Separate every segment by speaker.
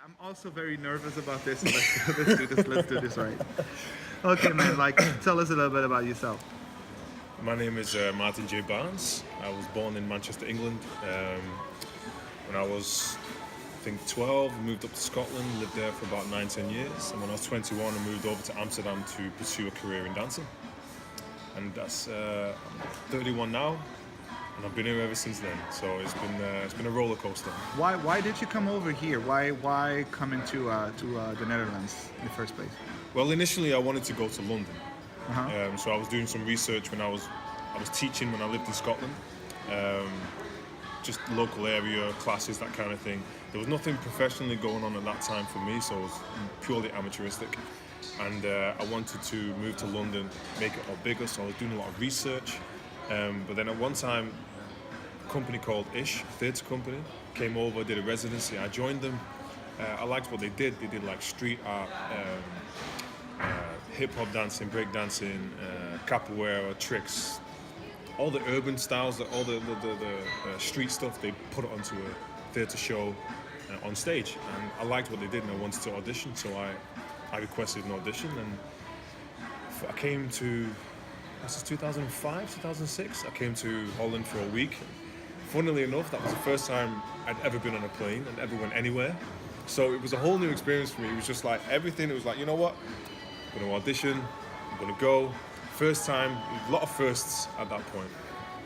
Speaker 1: I'm also very nervous about this. So let's do this. Let's do this right. Okay, man. Like, tell us a little bit about yourself.
Speaker 2: My name is Martin J. Barnes. I was born in Manchester, England. When I was, I think, 12, moved up to Scotland, lived there for about 9, 10 years. And when I was 21, I moved over to Amsterdam to pursue a career in dancing. And that's I'm 31 now, and I've been here ever since then. So it's been a roller coaster.
Speaker 1: Why did you come over here? Why come into the Netherlands in the first place?
Speaker 2: Well, initially I wanted to go to London.
Speaker 1: Uh-huh.
Speaker 2: So I was doing some research when I was teaching when I lived in Scotland. Just local area classes, that kind of thing. There was nothing professionally going on at that time for me, so it was purely amateuristic. And I wanted to move to London, make it all bigger, so I was doing a lot of research. But then at one time, a company called Ish, a theatre company, came over, did a residency. I joined them. I liked what they did. They did like street art, hip hop dancing, break dancing, capoeira, tricks, all the urban styles, all the street stuff. They put it onto a theatre show on stage, and I liked what they did, and I wanted to audition. So I requested an audition, and I came to, this is 2005, 2006. I came to Holland for a week. Funnily enough, that was the first time I'd ever been on a plane and ever went anywhere. So it was a whole new experience for me. It was just like everything. It was like, you know what? I'm going to audition. I'm going to go. First time, a lot of firsts at that point.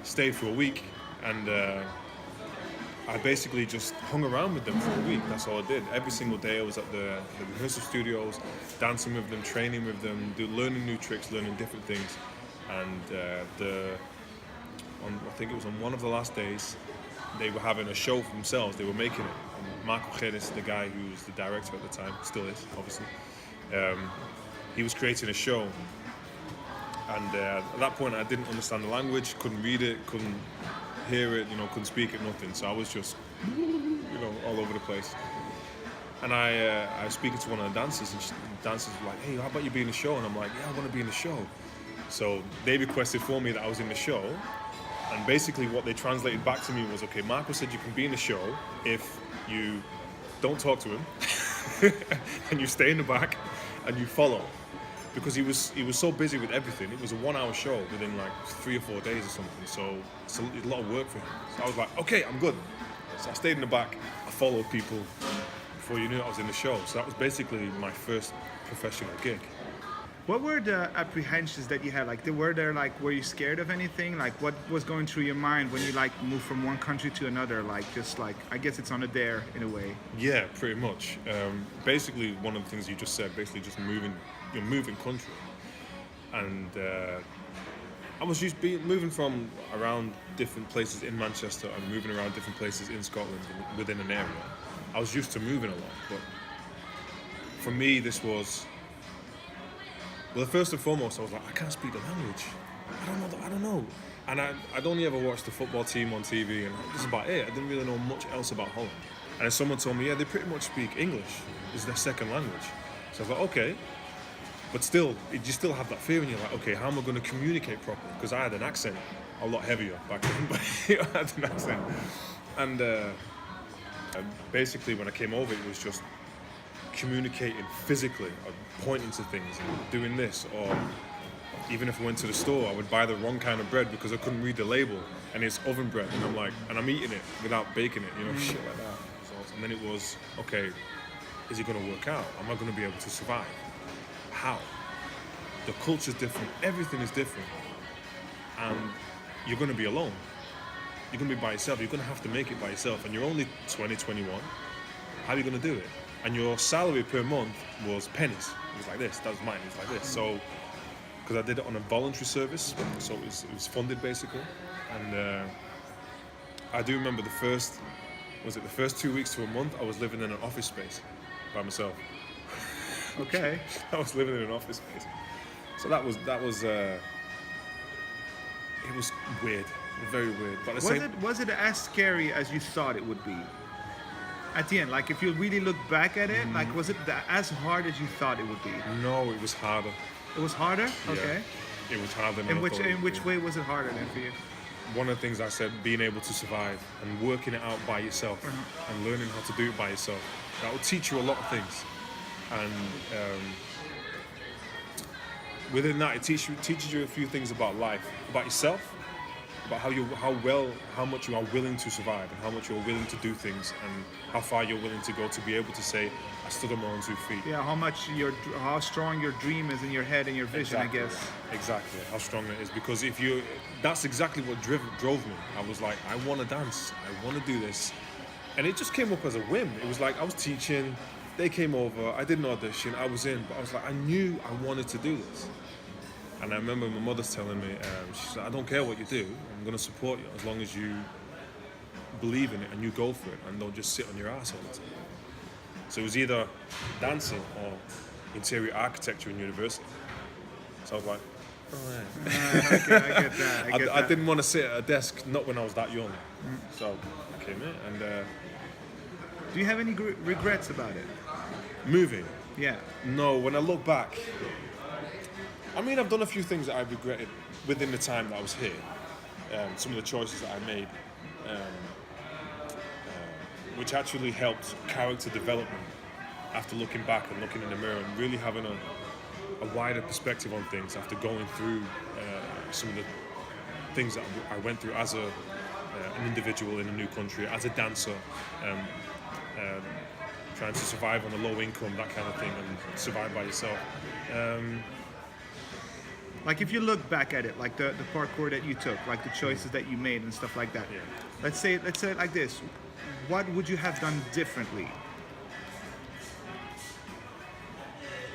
Speaker 2: Stayed for a week, and I basically just hung around with them for a week. That's all I did. Every single day I was at the rehearsal studios, dancing with them, training with them, learning new tricks, learning different things. And I think it was on one of the last days, they were having a show for themselves. They were making it. And Marco Gerris, the guy who was the director at the time, still is, obviously, he was creating a show. And at that point, I didn't understand the language, couldn't read it, couldn't hear it, couldn't speak it, nothing. So I was just, all over the place. And I was speaking to one of the dancers, and the dancers were like, "Hey, how about you be in the show?" And I'm like, "Yeah, I want to be in the show." So they requested for me that I was in the show. And basically what they translated back to me was, okay, Marco said you can be in the show if you don't talk to him and you stay in the back and you follow. Because he was so busy with everything. It was a 1-hour show within like 3 or 4 days or something. So it's a lot of work for him. So I was like, okay, I'm good. So I stayed in the back. I followed people. Before you knew it, I was in the show. So that was basically my first professional gig.
Speaker 1: What were the apprehensions that you had? Like, were you scared of anything? Like, what was going through your mind when you like moved from one country to another? Like, just like, I guess it's on a dare in a way.
Speaker 2: Yeah, pretty much. Basically, one of the things you just said, basically just moving country. And I was moving from around different places in Manchester and moving around different places in Scotland within an area. I was used to moving a lot, but for me, this was, well, first and foremost, I was like, I can't speak the language. I don't know. And I'd only ever watched the football team on TV, and this is about it. I didn't really know much else about Holland. And then someone told me, yeah, they pretty much speak English. It's their second language. So I was like, okay. But still, you still have that fear, and you're like, okay, how am I going to communicate properly? Because I had an accent, a lot heavier back then, but I had an accent. And basically, when I came over, it was just communicating physically, or pointing to things and doing this. Or even if I went to the store, I would buy the wrong kind of bread because I couldn't read the label, and it's oven bread, and I'm eating it without baking it, shit like that. So, and then it was, okay, is it going to work out? Am I going to be able to survive? How? The culture's different, everything is different, and you're going to be alone. You're going to be by yourself. You're going to have to make it by yourself, and you're only 20, 21. How are you going to do it? And your salary per month was pennies. It was like this. That was mine. It was like this. So, because I did it on a voluntary service, so it was funded basically. And I do remember the first 2 weeks to a month, I was living in an office space by myself.
Speaker 1: Okay.
Speaker 2: I was living in an office space. So that was it was weird, very weird. But
Speaker 1: Was it as scary as you thought it would be? At the end, like if you really look back at it, like was it as hard as you thought it would be?
Speaker 2: No, it was harder.
Speaker 1: It was harder?
Speaker 2: Yeah.
Speaker 1: Okay.
Speaker 2: It was harder than
Speaker 1: In
Speaker 2: I
Speaker 1: which
Speaker 2: thought it would
Speaker 1: in which
Speaker 2: be.
Speaker 1: way was it harder then for you?
Speaker 2: one of the things I said, being able to survive and working it out by yourself and learning how to do it by yourself, that will teach you a lot of things. And within that, it teaches you a few things about life, about yourself, about how much you are willing to survive and how much you're willing to do things and how far you're willing to go to be able to say, I stood on my own 2 feet.
Speaker 1: Yeah, how strong your dream is in your head and your vision,
Speaker 2: Exactly.
Speaker 1: I guess.
Speaker 2: Exactly, how strong it is. Because that's exactly what drove me. I was like, I want to dance, I want to do this. And it just came up as a whim. It was like, I was teaching, they came over, I did an audition, I was in, but I was like, I knew I wanted to do this. And I remember my mother's telling me, she said, I don't care what you do, I'm going to support you as long as you believe in it and you go for it and don't just sit on your ass all the time. So it was either dancing or interior architecture in university. So I was like, oh yeah.
Speaker 1: Okay, I get that.
Speaker 2: I didn't want to sit at a desk, not when I was that young. So I came in and
Speaker 1: Do you have any regrets about it?
Speaker 2: moving.
Speaker 1: Yeah.
Speaker 2: No, when I look back, I mean, I've done a few things that I've regretted within the time that I was here. Some of the choices that I made, which actually helped character development after looking back and looking in the mirror and really having a wider perspective on things after going through some of the things that I went through as an individual in a new country, as a dancer, trying to survive on a low income, that kind of thing, and survive by yourself.
Speaker 1: Like if you look back at it, like the parkour that you took, like the choices that you made and stuff like that.
Speaker 2: Yeah.
Speaker 1: Let's say it like this. What would you have done differently?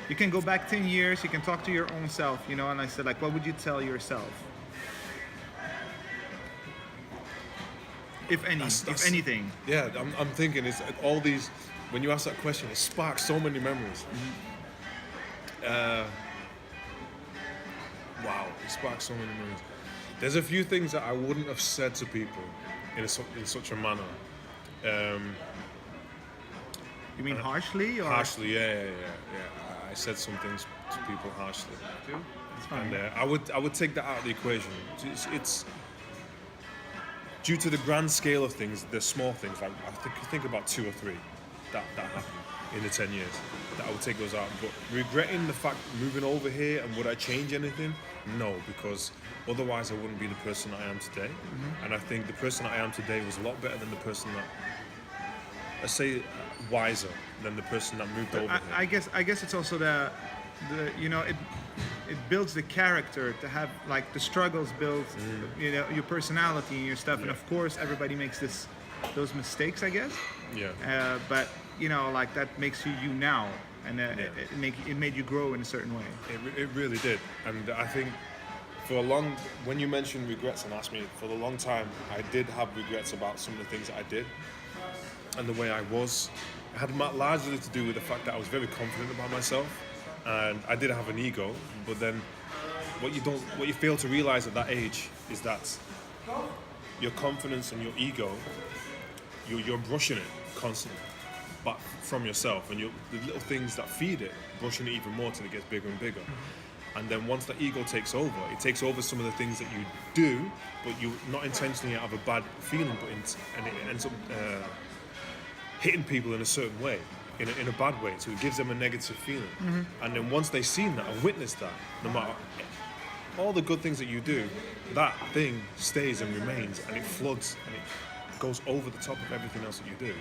Speaker 1: You can go back 10 years, you can talk to your own self, you know, and I said like, what would you tell yourself? If anything.
Speaker 2: Yeah, I'm thinking it's all these. When you ask that question, it sparks so many memories. Wow, it sparks so many memories. There's a few things that I wouldn't have said to people in such a manner.
Speaker 1: You mean harshly or?
Speaker 2: Harshly, yeah. I said some things to people harshly,
Speaker 1: It's fine.
Speaker 2: and I would take that out of the equation. It's due to the grand scale of things, the small things. Like I think about 2 or 3 that happened in the 10 years. That I would take those out. But regretting the fact moving over here and would I change anything? No, because otherwise I wouldn't be the person I am today. And I think the person I am today was a lot better than the person that, let's say, wiser than the person that moved over here.
Speaker 1: I guess it's also the you know, it builds the character to have like the struggles build you know, your personality and your stuff, and
Speaker 2: Yeah.
Speaker 1: of course everybody makes those mistakes, I guess.
Speaker 2: Yeah.
Speaker 1: But you know, like that makes you now, and it made you grow in a certain way.
Speaker 2: It really did, and I think when you mentioned regrets and asked me, for the long time I did have regrets about some of the things that I did and the way I was. It had largely to do with the fact that I was very confident about myself, and I did have an ego. But then, what you fail to realize at that age is that your confidence and your ego, you're brushing it constantly, but from yourself, and the little things that feed it, brushing it even more till it gets bigger and bigger. And then once the ego takes over, it takes over some of the things that you do, but you not intentionally have a bad feeling, and it ends up hitting people in a certain way, in a bad way. So it gives them a negative feeling. And then once they've seen that and witnessed that, no matter all the good things that you do, that thing stays and remains, and it floods and it goes over the top of everything else that you do.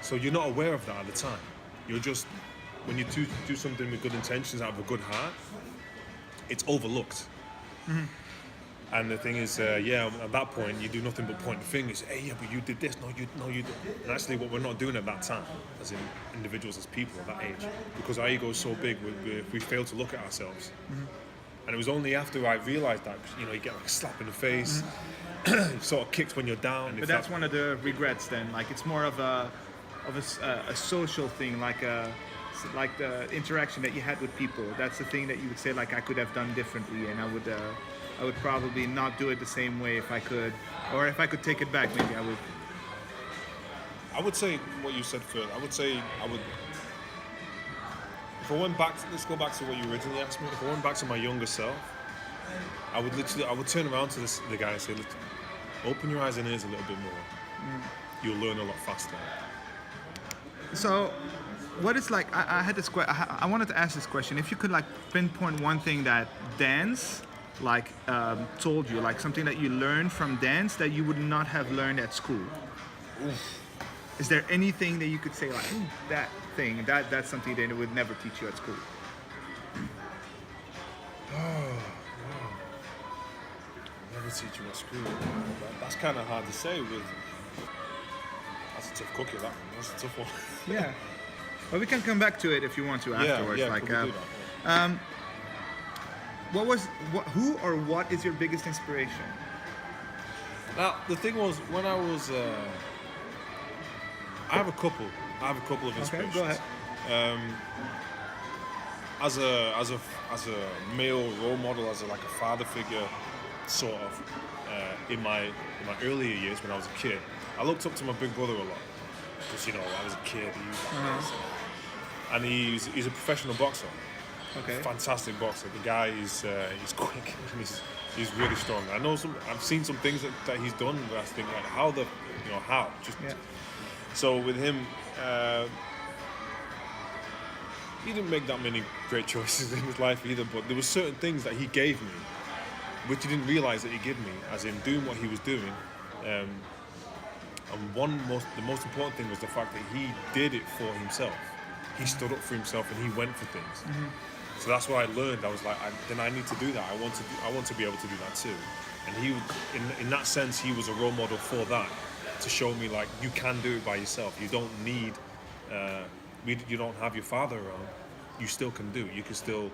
Speaker 2: So you're not aware of that at the time. You're just, when you do something with good intentions out of a good heart, it's overlooked. And the thing is, at that point, you do nothing but point the fingers. Hey, yeah, but you did this. No, you did. And actually, what we're not doing at that time, as in individuals, as people at that age, because our ego is so big, we fail to look at ourselves. And it was only after I realized that, you know, you get like a slap in the face, sort of kicked when you're down.
Speaker 1: But that's one of the regrets then. Like it's more of a social thing, like the interaction that you had with people. That's the thing that you would say like I could have done differently, and I would probably not do it the same way if I could, or if I could take it back, maybe I would.
Speaker 2: I would say what you said first. I would say if I went back, let's go back to what you originally asked me. If I went back to my younger self, I would turn around to the guy and say, look, open your eyes and ears a little bit more. You'll learn a lot faster.
Speaker 1: So, what is like? I had this question. I wanted to ask this question. If you could like pinpoint one thing that dance like told you, like something that you learned from dance that you would not have learned at school. Is there anything that you could say like that thing that's something that it would never teach you at school?
Speaker 2: Never teach you at school. That's kind of hard to say. That's a tough cookie. That one. That's a tough one.
Speaker 1: Yeah. Well, we can come back to it if you want to afterwards.
Speaker 2: Yeah,
Speaker 1: like,
Speaker 2: could we do that?
Speaker 1: who or what is your biggest inspiration?
Speaker 2: Now the thing was, when I was, I have a couple of inspirations.
Speaker 1: Okay, go ahead.
Speaker 2: As a male role model, like a father figure, sort of, in my earlier years when I was a kid, I looked up to my big brother a lot because I was a kid, and he's a professional boxer.
Speaker 1: Okay.
Speaker 2: Fantastic boxer. The guy is he's quick and he's really strong. I've seen some things that he's done where I think like how
Speaker 1: Yeah.
Speaker 2: So with him, he didn't make that many great choices in his life either, but there were certain things that he gave me which he didn't realize that he gave me, as in doing what he was doing. And the most important thing was the fact that he did it for himself. He stood up for himself and he went for things. So that's what I learned. I was like, then I need to do that. I want to be able to do that too. And he, in that sense, he was a role model for that, to show me like you can do it by yourself. You don't need, you don't have your father around. You still can do it. You can still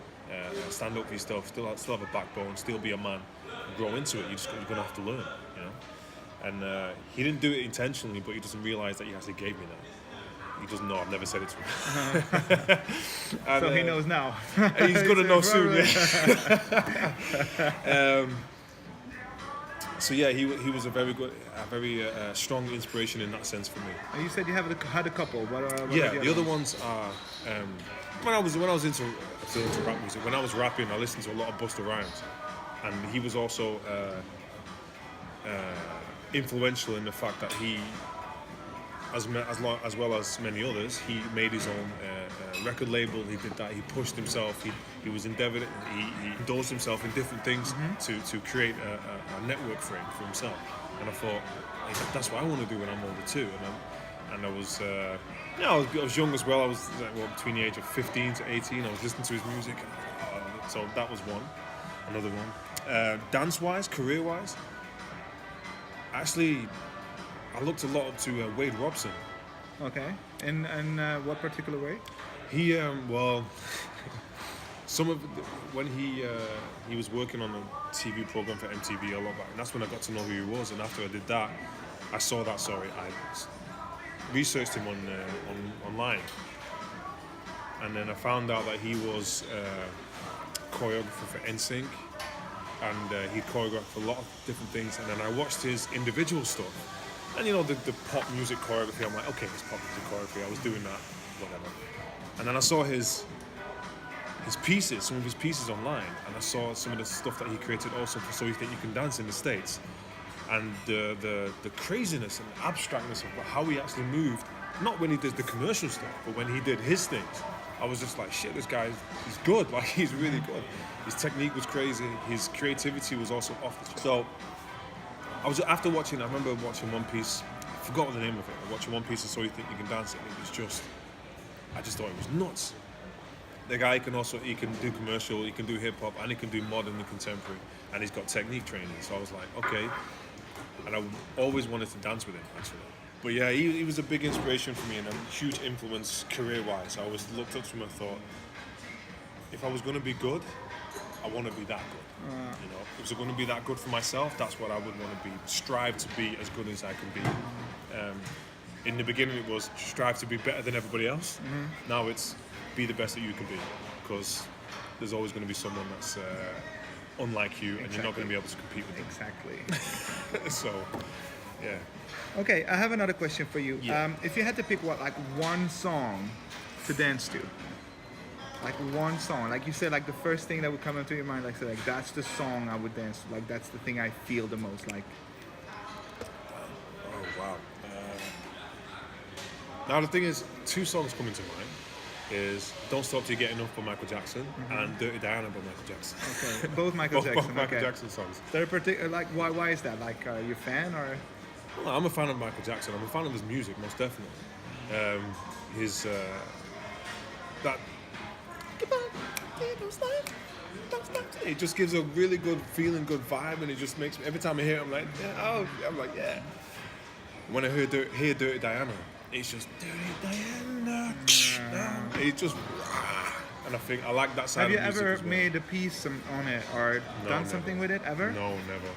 Speaker 2: stand up for yourself. Still have a backbone. Still be a man. Grow into it. You're gonna have to learn. And he didn't do it intentionally, but he doesn't realize that he actually gave me that. He doesn't know. I've never said it to him. And,
Speaker 1: So he knows now.
Speaker 2: He's gonna know soon. Yeah. So yeah, he was a very strong inspiration in that sense for me.
Speaker 1: And you said you had a couple. What are
Speaker 2: The other ones are when I was into rap music. When I was rapping, I listened to a lot of Busta Rhymes, and he was also influential in the fact that he, as well as many others, he made his own record label. He did that. He pushed himself. He was endeavored. He indulged himself in different things to create a network for himself. And I thought, hey, that's what I want to do when I'm older too. And I was, I was young as well. I was between the age of 15 to 18. I was listening to his music. So that was another one. Dance-wise, career-wise, actually, I looked a lot up to Wade Robson.
Speaker 1: Okay. In what particular way?
Speaker 2: He when he was working on a TV program for MTV a lot back, and that's when I got to know who he was. And after I did that, I saw that. Sorry, I researched him online, and then I found out that he was choreographer for NSYNC, and he choreographed a lot of different things. And then I watched his individual stuff. And the pop music choreography, I'm like, okay, it's pop music choreography. I was doing that, whatever. And then I saw some of his pieces online, and I saw some of the stuff that he created also for So You Think You Can Dance in the States. And the craziness and abstractness of how he actually moved, not when he did the commercial stuff, but when he did his things. I was just like, shit, this guy, he's good. Like, he's really good. His technique was crazy. His creativity was also off the top. So I remember watching One Piece. I forgot the name of it. Watching One Piece and So You Think You Can Dance It. I just thought it was nuts. The guy can do commercial, he can do hip hop, and he can do modern and contemporary, and he's got technique training. So I was like, okay. And I always wanted to dance with him, actually. But yeah, he was a big inspiration for me and a huge influence career-wise. I always looked up to him and thought, if I was going to be good, I want to be that good. If it's going to be that good for myself, that's what I would want to be. Strive to be as good as I can be. In the beginning, it was strive to be better than everybody else. Now it's be the best that you can be, because there's always going to be someone that's unlike you, and you're not going to be able to compete with them.
Speaker 1: Exactly.
Speaker 2: So, yeah.
Speaker 1: Okay, I have another question for you.
Speaker 2: Yeah.
Speaker 1: If you had to pick one song to dance to, like one song, like you said, like the first thing that would come into your mind, like that's the song I would dance to, like that's the thing I feel the most, like
Speaker 2: Now the thing is, two songs coming to mind is "Don't Stop Till You Get Enough" by Michael Jackson and "Dirty Diana" by Michael Jackson.
Speaker 1: Okay. Both Michael
Speaker 2: Both
Speaker 1: Jackson.
Speaker 2: Michael
Speaker 1: Okay.
Speaker 2: Jackson songs.
Speaker 1: They're particular. Like, why is that? Like, are you a fan or?
Speaker 2: Well, I'm a fan of Michael Jackson. I'm a fan of his music, most definitely. His that it just gives a really good feeling, good vibe, and it just makes me. Every time I hear it, I'm like, yeah, oh, I'm like, yeah. When I hear Dirty Diana, it's just Dirty Diana. It just, and I think I like that side
Speaker 1: Have you
Speaker 2: of music
Speaker 1: ever
Speaker 2: as well.
Speaker 1: made a piece on it or
Speaker 2: No,
Speaker 1: done
Speaker 2: never.
Speaker 1: something with it ever?
Speaker 2: No, never.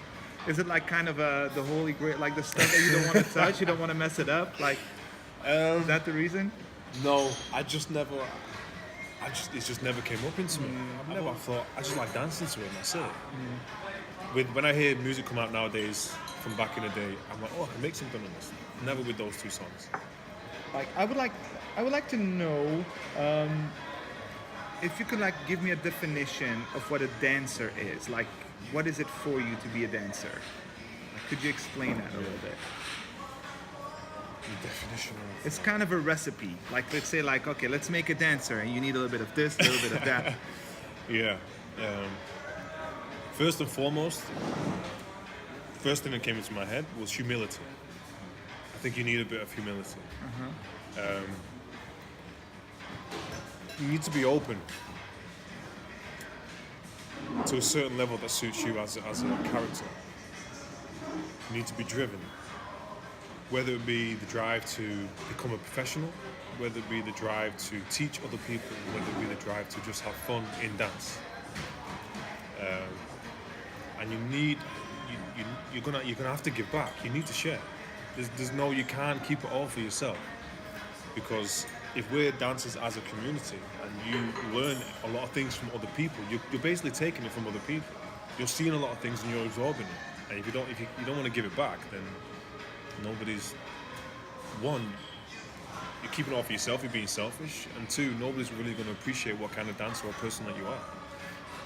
Speaker 1: Is it like kind of the holy grail, like the stuff that you don't want to touch, you don't want to mess it up? Like, is that the reason?
Speaker 2: No, I just never. It just never came up into me. I never thought. I just like dancing to it. And that's it. When I hear music come out nowadays from back in the day, I'm like, oh, I can make something on this. Never with those two songs.
Speaker 1: Like, I would like to know if you could like give me a definition of what a dancer is. Like, what is it for you to be a dancer? Like, could you explain that a little bit?
Speaker 2: The definition of.
Speaker 1: It's kind of a recipe. Like, let's say, like, okay, let's make a dancer, and you need a little bit of this, a little bit of that.
Speaker 2: Yeah. First and foremost, first thing that came into my head was humility. I think you need a bit of humility. You need to be open to a certain level that suits you as a character. You need to be driven. Whether it be the drive to become a professional, whether it be the drive to teach other people, whether it be the drive to just have fun in dance. And you're gonna have to give back. You need to share. You can't keep it all for yourself. Because if we're dancers as a community and you learn a lot of things from other people, you're basically taking it from other people. You're seeing a lot of things and you're absorbing it. And if you don't want to give it back, then nobody's, one, you're keeping it all for yourself, you're being selfish, and two, nobody's really going to appreciate what kind of dancer or person that you are.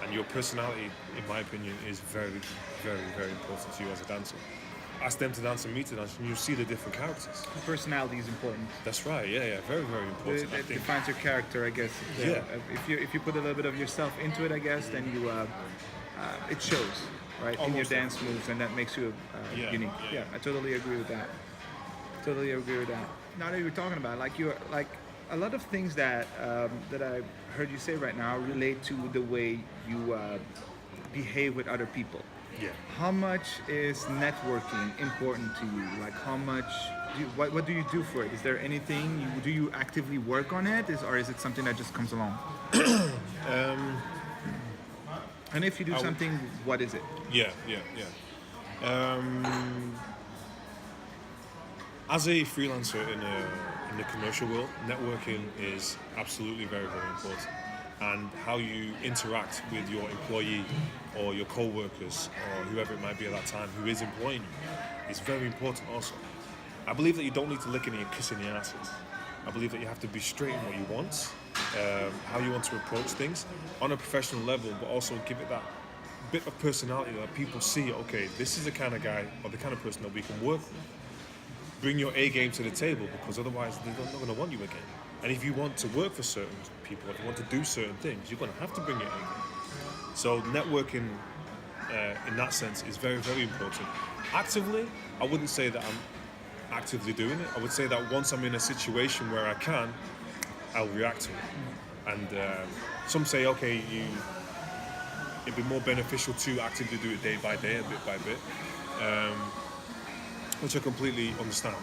Speaker 2: And your personality, in my opinion, is very, very, very important to you as a dancer. Ask them to dance and me to dance, and you'll see the different characters.
Speaker 1: Personality is important.
Speaker 2: That's right, yeah, very, very important. I
Speaker 1: It
Speaker 2: think.
Speaker 1: defines your character, I guess.
Speaker 2: Yeah.
Speaker 1: If you put a little bit of yourself into it, I guess, then you it shows, right, in your
Speaker 2: Almost
Speaker 1: dance moves, and that makes you
Speaker 2: Yeah,
Speaker 1: unique.
Speaker 2: yeah.
Speaker 1: Yeah, I totally agree with that. Totally agree with that. Now that you're talking about, like, you're like a lot of things that that I heard you say right now relate to the way you behave with other people.
Speaker 2: Yeah.
Speaker 1: How much is networking important to you? Like, how much? What do you do for it? Is there anything? Do you actively work on it, or is it something that just comes along? And if you do something, what is it?
Speaker 2: Yeah. As a freelancer in the commercial world, networking is absolutely very, very important. And how you interact with your employee or your co-workers or whoever it might be at that time who is employing you is very important also. I believe that you don't need to lick any and kiss any asses. I believe that you have to be straight in what you want, how you want to approach things on a professional level, but also give it that bit of personality that people see, okay, this is the kind of guy or the kind of person that we can work with. Bring your A game to the table, because otherwise they're not going to want you again. And if you want to work for certain people, if you want to do certain things, you're going to have to bring your A game. So networking in that sense is very, very important. Actively, I wouldn't say that I'm actively doing it. I would say that once I'm in a situation where I can, I'll react to it. And some say, okay, it'd be more beneficial to actively do it day by day, a bit by bit, which I completely understand.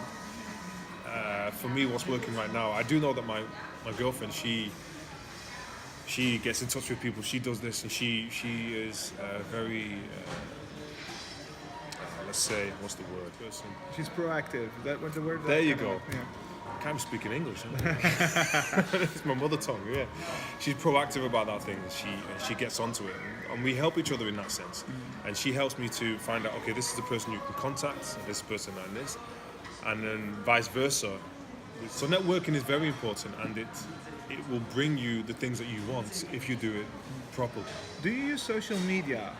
Speaker 2: For me, what's working right now, I do know that my girlfriend, she gets in touch with people, she does this, and she is very, let's say, what's the word? Person.
Speaker 1: She's proactive. Is that what the word?
Speaker 2: There you
Speaker 1: kind of-
Speaker 2: go.
Speaker 1: Yeah.
Speaker 2: I can't speak in English. It's my mother tongue. Yeah, she's proactive about that thing. She gets onto it, and we help each other in that sense. And she helps me to find out, okay, this is the person you can contact, this person and this, and then vice versa. So networking is very important, and it will bring you the things that you want if you do it properly.
Speaker 1: Do you use social media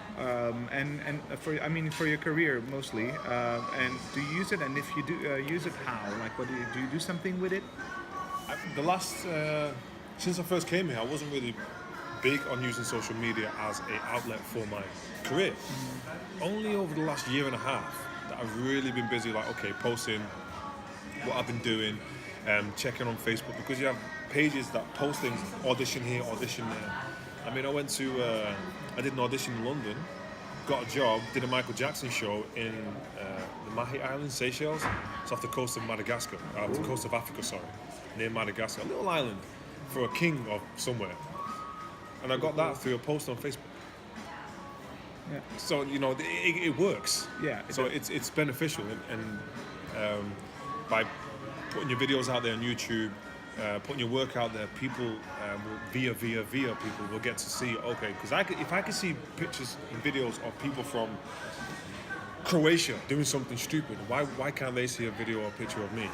Speaker 1: for your career mostly? And do you use it? And if you do use it, how? Like, what do you do something with it?
Speaker 2: The last since I first came here, I wasn't really big on using social media as an outlet for my career. Only over the last year and a half that I've really been busy, like, okay, posting what I've been doing, checking on Facebook, because you have pages that post things, audition here, audition there. I mean, I did an audition in London, got a job, did a Michael Jackson show in the Mahi Islands, Seychelles. It's off the coast of Madagascar, off the coast of Africa, sorry, near Madagascar, a little island for a king of somewhere. And I got that through a post on Facebook.
Speaker 1: Yeah.
Speaker 2: So, you know, it works.
Speaker 1: Yeah.
Speaker 2: So it's beneficial, and by putting your videos out there on YouTube, putting your work out there, people will, via people will get to see, okay, because if I could see pictures and videos of people from Croatia doing something stupid, why can't they see a video or a picture of me?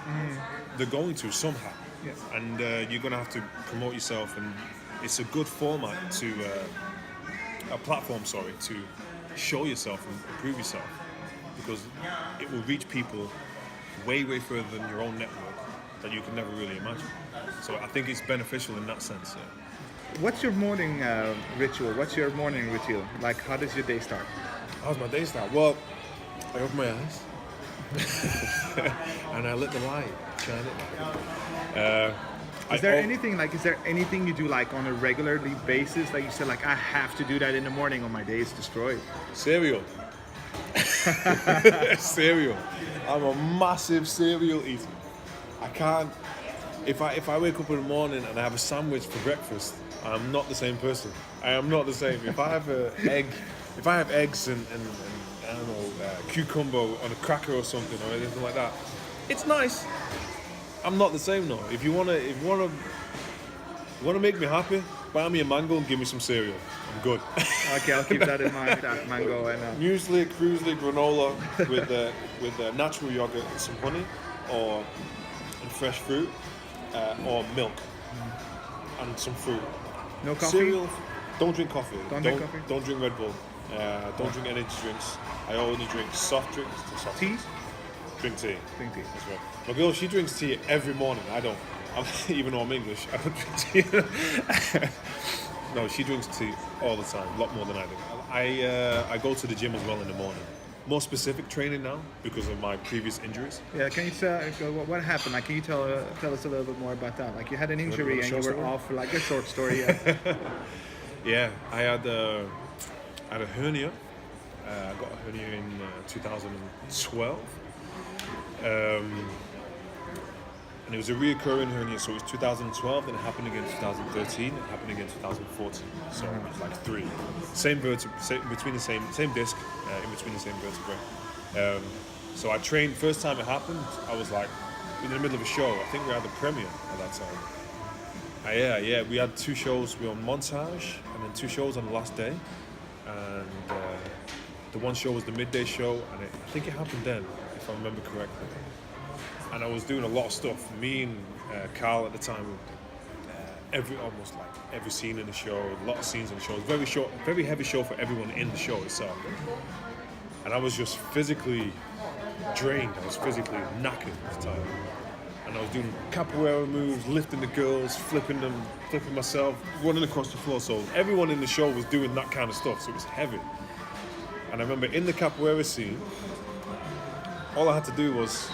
Speaker 2: They're going to somehow.
Speaker 1: Yes.
Speaker 2: And you're going to have to promote yourself, and it's a good format to a platform, to show yourself and prove yourself, because it will reach people way further than your own network that you can never really imagine. So I think it's beneficial in that sense. Yeah.
Speaker 1: What's your morning ritual? What's your morning ritual? Like, how does your day start?
Speaker 2: How's my day start? Well, I open my eyes and I let the light shine it.
Speaker 1: Is there anything you do like on a regularly basis that you say like, I have to do that in the morning or my day is destroyed?
Speaker 2: Cereal. Cereal. I'm a massive cereal eater. I can't. If I wake up in the morning and I have a sandwich for breakfast, I'm not the same person. I am not the same. If I have eggs and I don't know, cucumber on a cracker or something or anything like that, it's nice. I'm not the same though. If you wanna make me happy, buy me a mango and give me some cereal. I'm good.
Speaker 1: Okay, I'll keep that in mind. That mango and
Speaker 2: Muesli, Cruisli, granola with natural yogurt and some honey, and fresh fruit, or milk and some fruit.
Speaker 1: no coffee.
Speaker 2: Cereal. Don't drink coffee.
Speaker 1: Don't drink coffee?
Speaker 2: Don't drink Red Bull. Don't drink energy drinks. I only drink soft drinks.
Speaker 1: Tea.
Speaker 2: Drink tea.
Speaker 1: Drink tea.
Speaker 2: That's right. My girl, she drinks tea every morning. I don't. Even though I'm English, I don't drink tea. No, she drinks tea all the time, a lot more than I do. I go to the gym as well in the morning. More specific training now because of my previous injuries.
Speaker 1: Yeah, can you tell what happened? Like, can you tell us a little bit more about that? Like, you had an injury and you were off for like a short story. Yeah.
Speaker 2: Yeah, I had a hernia. I got a hernia in 2012. And it was a reoccurring hernia, so it was 2012, then it happened again in 2013, it happened again in 2014. So it was like three. Same vertebrae, between the same disc, in between the same vertebrae. So I trained, first time it happened, I was like, in the middle of a show, I think we had the premiere at that time. Yeah, we had two shows, we were on Montage, and then two shows on the last day. And the one show was the midday show, and I think it happened then, if I remember correctly. And I was doing a lot of stuff. Me and Carl at the time, almost like every scene in the show, a lot of scenes in the show. It was very short, very heavy show for everyone in the show itself. And I was just physically drained. I was physically knackered at the time. And I was doing capoeira moves, lifting the girls, flipping them, flipping myself, running across the floor. So everyone in the show was doing that kind of stuff. So it was heavy. And I remember in the capoeira scene, all I had to do was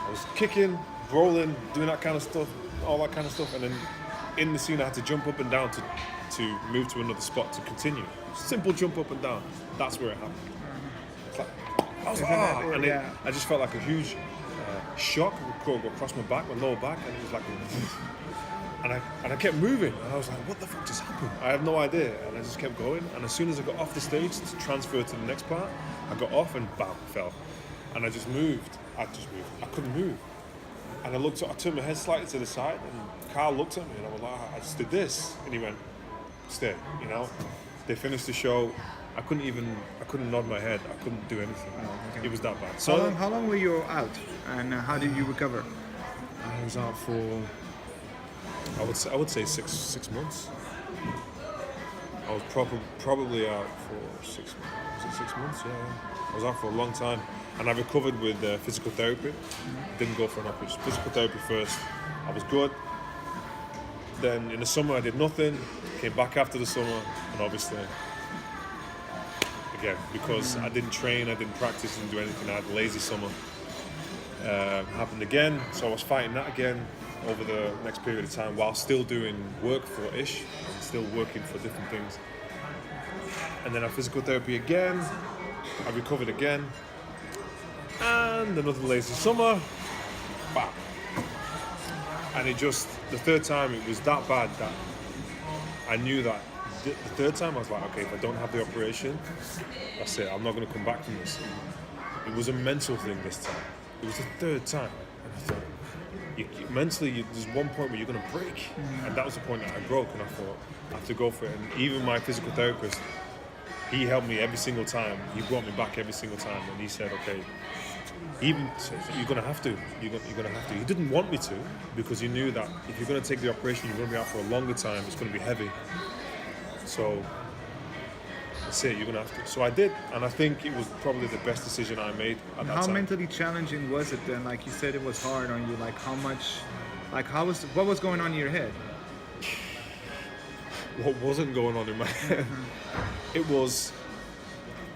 Speaker 2: I was kicking, rolling, doing that kind of stuff, all that kind of stuff, and then in the scene I had to jump up and down to move to another spot to continue. Simple jump up and down. That's where it happened. It's like, I was like, and
Speaker 1: yeah.
Speaker 2: I just felt like a huge shock would go across my back, my lower back, and it was like, and I kept moving, and I was like, what the fuck just happened? I have no idea, and I just kept going, and as soon as I got off the stage to transfer to the next part, I got off and bam, fell. And I just moved. I couldn't move. And I turned my head slightly to the side, and Carl looked at me, and I was like, I just did this. And he went, stay, you know? They finished the show. I couldn't nod my head. I couldn't do anything.
Speaker 1: Oh, okay.
Speaker 2: It was that bad.
Speaker 1: So how long were you out? And how did you recover?
Speaker 2: I was out for, I would say 6 months. I was probably out for 6 months. Was it 6 months? Yeah. I was out for a long time. And I recovered with physical therapy. Didn't go for an operation. Physical therapy first. I was good. Then in the summer I did nothing. Came back after the summer, and obviously, again, because I didn't train, I didn't practice, didn't do anything. I had a lazy summer. Happened again, so I was fighting that again over the next period of time while still doing work for Ish and still working for different things. And then I physical therapy again. I recovered again. And another lazy summer. Bam. And it just, the third time it was that bad that I knew that the third time I was like, okay, if I don't have the operation, that's it, I'm not going to come back from this. It was a mental thing this time. It was the third time. And I thought, mentally, there's one point where you're going to break. And that was the point that I broke, and I thought, I have to go for it. And even my physical therapist, he helped me every single time. He brought me back every single time, and he said, okay, even you're gonna have to. You're gonna have to. He didn't want me to, because he knew that if you're gonna take the operation, you're gonna be out for a longer time. It's gonna be heavy. So that's it. You're gonna have to. So I did, and I think it was probably the best decision I made at that
Speaker 1: How
Speaker 2: time.
Speaker 1: mentally challenging was it then? Like you said, it was hard on you. Like how much? Like what was going on in your head?
Speaker 2: What wasn't going on in my head? It was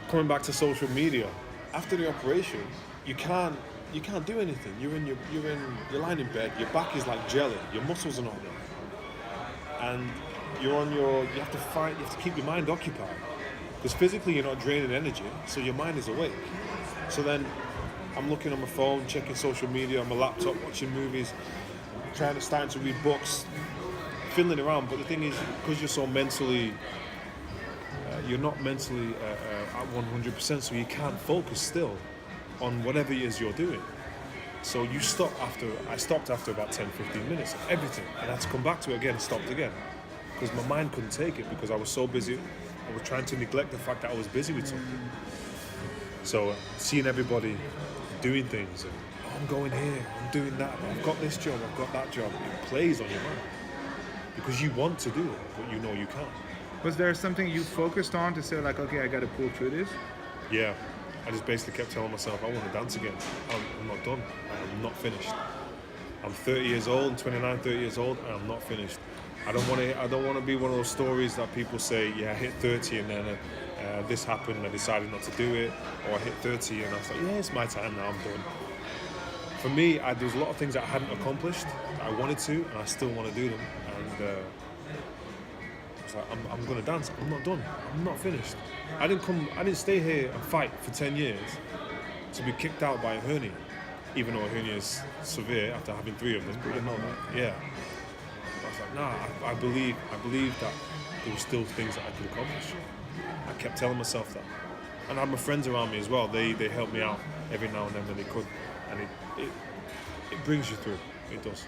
Speaker 2: coming back to social media. After the operation, you can't do anything. You're lying in bed. Your back is like jelly. Your muscles are not there, and you have to fight. You have to keep your mind occupied, because physically you're not draining energy, so your mind is awake. So then, I'm looking on my phone, checking social media on my laptop, watching movies, starting to read books, fiddling around. But the thing is, because you're so mentally, you're not mentally at 100%, so you can't focus still on whatever it is you're doing. So I stopped after about 10-15 minutes of everything, and I had to come back to it again, stopped again, because my mind couldn't take it, because I was so busy. I was trying to neglect the fact that I was busy with something. So seeing everybody doing things, and I'm going here, I'm doing that, I've got this job, I've got that job, it plays on your mind, because you want to do it, but you know you can't.
Speaker 1: Was there something you focused on to say like, okay, I got to pull through this?
Speaker 2: Yeah, I just basically kept telling myself, I want to dance again. I'm not done. I'm not finished. I'm 30 years old, 29, 30 years old, and I'm not finished. I don't want to be one of those stories that people say, yeah, I hit 30 and then this happened and I decided not to do it, or I hit 30 and I was like, yeah, it's my time now, I'm done. For me, there was a lot of things that I hadn't accomplished that I wanted to, and I still want to do them. And I was like, I'm going to dance. I'm not done. I'm not finished. I didn't stay here and fight for 10 years to be kicked out by a hernia, even though a hernia is severe after having 3 of them. I know that. Yeah. I was like, nah, I believe that there were still things that I could accomplish. I kept telling myself that. And I had my friends around me as well. They helped me out every now and then when they could. And it brings you through. It does.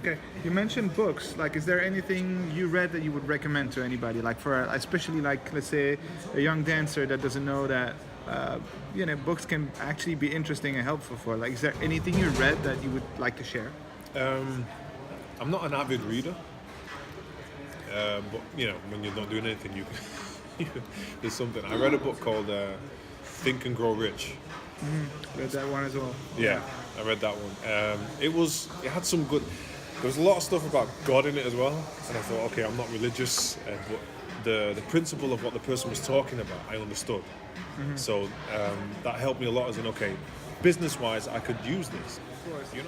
Speaker 1: Okay, you mentioned books. Like, is there anything you read that you would recommend to anybody? Like, especially like, let's say, a young dancer that doesn't know that, books can actually be interesting and helpful for. Like, is there anything you read that you would like to share?
Speaker 2: I'm not an avid reader, but when you're not doing anything, there's something. I read a book called Think and Grow Rich.
Speaker 1: Read that one as well.
Speaker 2: Yeah, I read that one. It had some good. There was a lot of stuff about God in it as well, and I thought, okay, I'm not religious, but the principle of what the person was talking about, I understood. So that helped me a lot. As in, okay, business-wise, I could use this.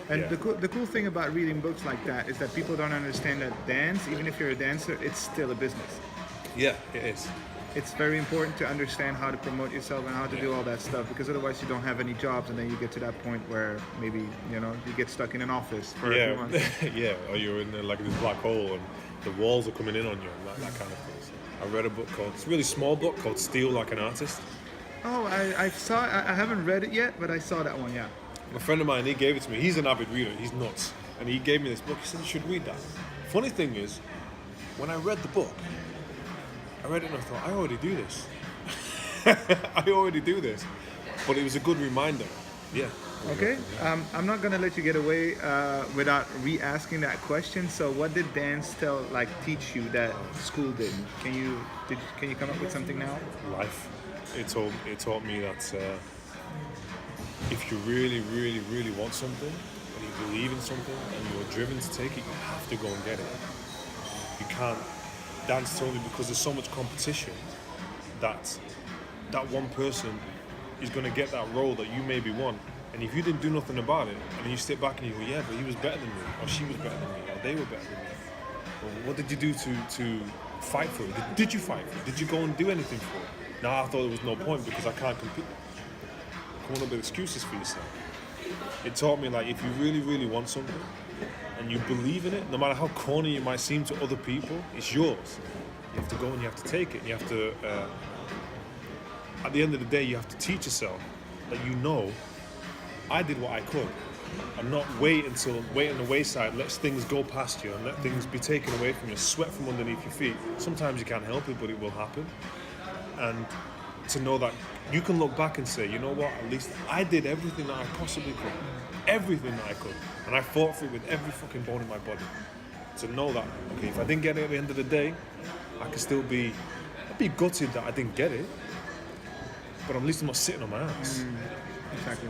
Speaker 1: And the cool thing about reading books like that is that people don't understand that dance, even if you're a dancer, it's still a business.
Speaker 2: Yeah, it is.
Speaker 1: It's very important to understand how to promote yourself and how to do all that stuff, because otherwise you don't have any jobs, and then you get to that point where maybe you get stuck in an office for a few months.
Speaker 2: Yeah, or you're in like this black hole and the walls are coming in on you and that kind of thing. I read a book it's a really small book called Steal Like an Artist.
Speaker 1: Oh, I haven't read it yet, but I saw that one. Yeah.
Speaker 2: A friend of mine, he gave it to me. He's an avid reader. He's nuts, and he gave me this book. He said you should read that. Funny thing is, when I read the book, I read it and I thought, I already do this. I already do this. But it was a good reminder. Yeah,
Speaker 1: Okay, I'm not gonna let you get away without re-asking that question. So, what did dance teach you that school didn't? Can you come up with something now?
Speaker 2: Life. It taught me that if you really, really, really want something and you believe in something and you're driven to take it, you have to go and get it. You can't dance totally because there's so much competition that that one person is going to get that role that you maybe want. And if you didn't do nothing about it, and you step back and you go, yeah, but he was better than me, or she was better than me, or they were better than me. Well, what did you do to fight for it? Did you fight for it? Did you go and do anything for it? Now I thought there was no point because I can't compete. Come up with excuses for yourself. It taught me like if you really, really want something and you believe in it, no matter how corny it might seem to other people, it's yours. You have to go and you have to take it. You have to, at the end of the day, you have to teach yourself that you know, I did what I could. And not wait on the wayside, let things go past you and let things be taken away from you, sweat from underneath your feet. Sometimes you can't help it, but it will happen. And to know that you can look back and say, you know what, at least I did everything that I possibly could. Everything that I could. And I fought for it with every fucking bone in my body. To know that, okay, if I didn't get it at the end of the day, I could still I'd be gutted that I didn't get it. But at least I'm not sitting on my ass.
Speaker 1: Exactly.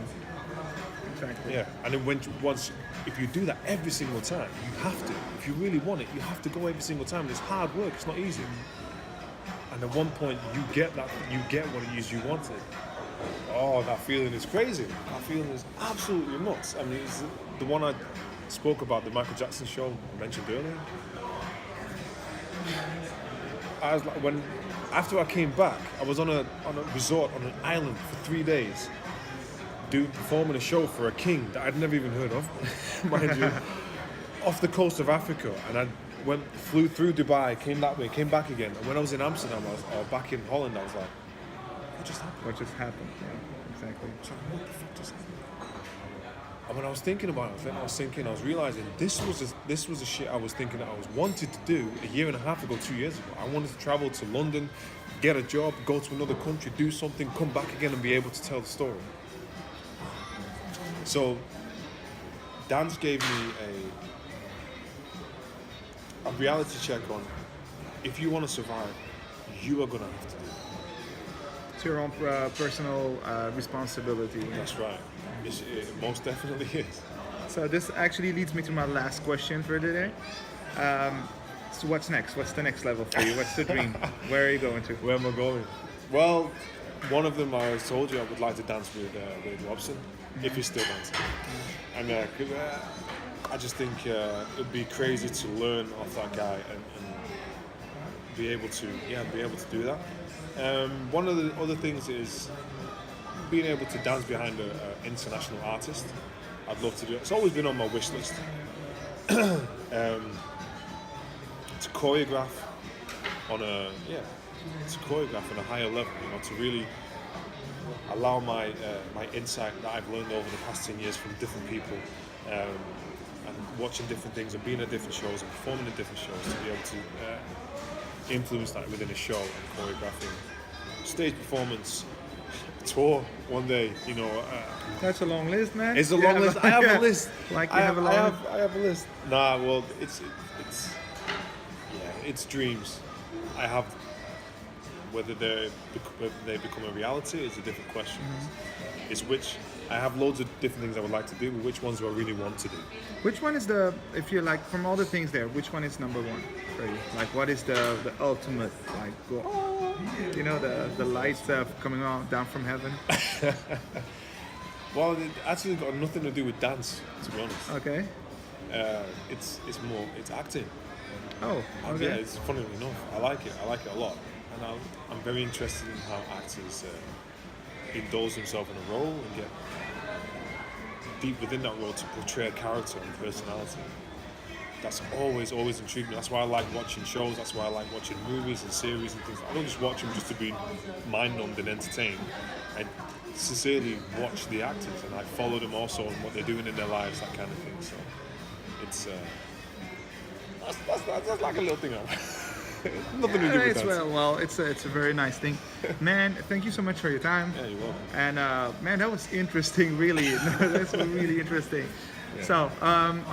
Speaker 2: Yeah, and then if you do that every single time, you have to. If you really want it, you have to go every single time. It's hard work. It's not easy. And at one point, you get what it is you wanted. Oh, that feeling is crazy. That feeling is absolutely nuts. I mean, it's the one I spoke about, the Michael Jackson show I mentioned earlier. I was like, after I came back, I was on a resort on an island for 3 days. Performing a show for a king that I'd never even heard of, mind you, off the coast of Africa, and I flew through Dubai, came that way, came back again, and when I was in Amsterdam, or back in Holland, I was like, what just happened?
Speaker 1: What just happened? Yeah, exactly.
Speaker 2: I was like, what the fuck just happened? And when I was thinking about it, I was realizing this was the shit I was thinking that I was wanted to do a year and a half ago, 2 years ago. I wanted to travel to London, get a job, go to another country, do something, come back again and be able to tell the story. So, dance gave me a reality check on if you want to survive, you are going to have to do it.
Speaker 1: It's your own personal responsibility.
Speaker 2: That's right. It most definitely is.
Speaker 1: So this actually leads me to my last question for today. So what's next? What's the next level for you? What's the dream? Where are you going to?
Speaker 2: Where am I going? Well, one of them I told you I would like to dance with Wade Robson. If he's still dancing. And I just think it'd be crazy to learn off that guy and be able to do that. One of the other things is being able to dance behind an international artist. I'd love to do it. It's always been on my wish list. To choreograph on a higher level, to really allow my insight that I've learned over the past 10 years from different people, and watching different things and being at different shows and performing at different shows, to be able to influence that within a show and choreographing stage performance, tour one day.
Speaker 1: That's a long list, man.
Speaker 2: It's a long list. I have a list.
Speaker 1: I have
Speaker 2: a list. Nah, well, it's dreams. I have. Whether they become a reality is a different question. It's which I have loads of different things I would like to do, but which ones do I really want to do?
Speaker 1: Which one is if you're like, from all the things there, which one is number one for you? Like, what is the ultimate, like, goal? The lights coming down from heaven?
Speaker 2: Well, it actually got nothing to do with dance, to be honest.
Speaker 1: Okay.
Speaker 2: It's acting.
Speaker 1: Oh, okay.
Speaker 2: Yeah, it's funny enough. I like it a lot. And I'm very interested in how actors indulge themselves in a role and get deep within that role to portray a character and personality. That's always intrigued me. That's why I like watching shows. That's why I like watching movies and series and things. I don't just watch them just to be mind-numbed and entertained. I sincerely watch the actors and I follow them also on what they're doing in their lives, that kind of thing. So it's that's like a little thing. Nothing to do with
Speaker 1: It's,
Speaker 2: dancing.
Speaker 1: well, it's a very nice thing, man. Thank you so much for your time.
Speaker 2: Yeah, you're welcome.
Speaker 1: And man, that was interesting, really. That's really interesting.
Speaker 2: Yeah.
Speaker 1: So,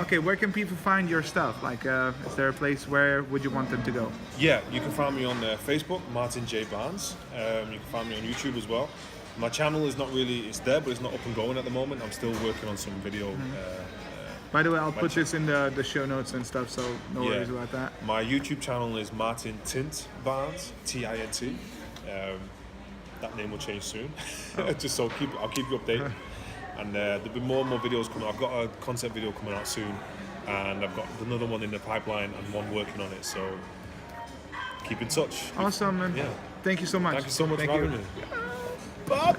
Speaker 1: okay, where can people find your stuff? Like, is there a place where would you want them to go?
Speaker 2: Yeah, you can find me on Facebook, Martin J Barnes. You can find me on YouTube as well. My channel is not really, it's there, but it's not up and going at the moment. I'm still working on some video.
Speaker 1: By the way, I'll
Speaker 2: My
Speaker 1: put this in the show notes and stuff, so no
Speaker 2: Yeah.
Speaker 1: worries about that.
Speaker 2: My YouTube channel is Martin Tint Barnes, Tint. That name will change soon, just so I'll keep you updated. And there'll be more and more videos coming. I've got a concept video coming out soon, and I've got another one in the pipeline and one working on it. So keep in touch.
Speaker 1: Awesome, man.
Speaker 2: Yeah.
Speaker 1: Thank you so much.
Speaker 2: Thank you so much
Speaker 1: Thank
Speaker 2: for having
Speaker 1: you.
Speaker 2: me. Bob.